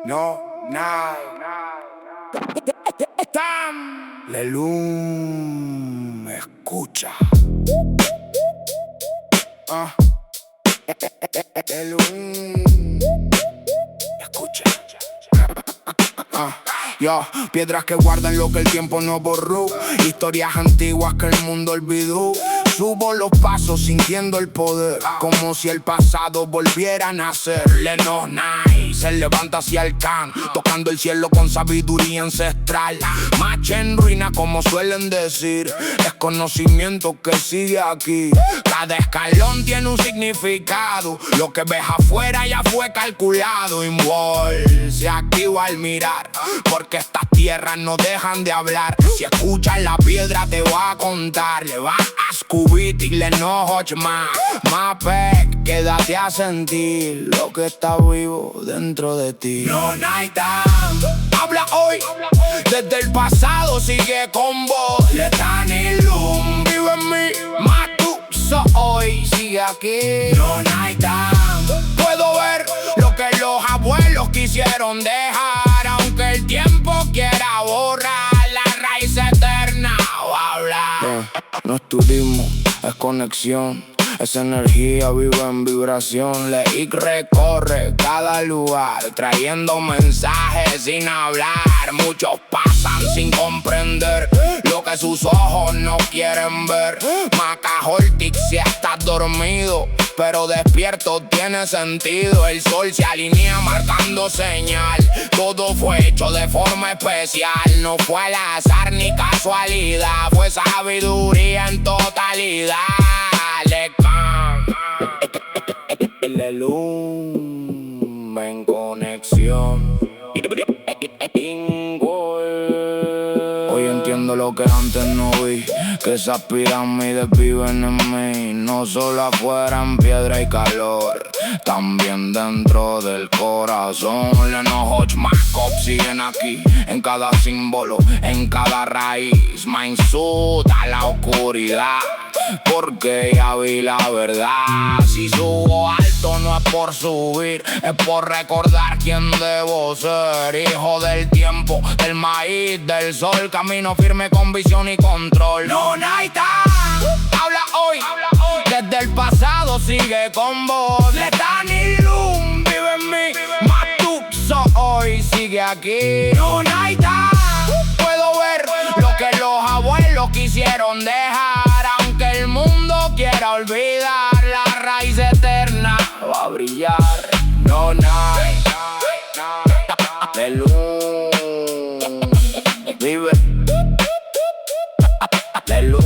No, nada. Lelum, escucha. Lelum, escucha. Yo, piedras que guardan lo que el tiempo no borró, historias antiguas que el mundo olvidó. Subo los pasos sintiendo el poder, como si el pasado volviera a nacer. Lenos Nice se levanta hacia el can, tocando el cielo con sabiduría ancestral. Mache en ruina como suelen decir, es conocimiento que sigue aquí. Cada escalón tiene un significado, lo que ves afuera ya fue calculado. Inwall se activa al mirar, porque estas tierras no dejan de hablar. Si escuchas la piedra te va a contar, le va a Scooby y le enojo más. Mapec, quédate a sentir lo que está vivo dentro de ti. No night time, habla hoy, desde el pasado sigue con vos. Letani Lum, vive en mí, Matuso hoy sigue aquí. No night time, puedo ver lo que los abuelos quisieron dejar, aunque el tiempo quiera borrar la raíz eterna o hablar. No es turismo, es conexión. Esa energía vive en vibración. Leik recorre cada lugar, trayendo mensajes sin hablar. Muchos pasan sin comprender lo que sus ojos no quieren ver. Macajoltic, si estás dormido, pero despierto tiene sentido. El sol se alinea marcando señal. Todo fue hecho de forma especial. No fue al azar ni casualidad, fue sabiduría en totalidad. Lelum en conexión. Hoy entiendo lo que antes no vi, que esas pirámides viven en mí. No solo afuera en piedra y calor, también dentro del corazón. Lenohoch más cop siguen aquí, en cada símbolo, en cada raíz. Mindsuit a la oscuridad, porque ya vi la verdad. Si subo alto no es por subir, es por recordar quién debo ser. Hijo del tiempo, del maíz, del sol, camino firme con visión y control. No night time, habla hoy, desde el pasado sigue con vos. Letani Lum, vive en mí, Matuso hoy sigue aquí. No night time, puedo ver lo que los abuelos quisieron dejar, aunque el mundo quiera olvidar, la raíz eterna va a brillar. No night, Lelum, vive Lelum.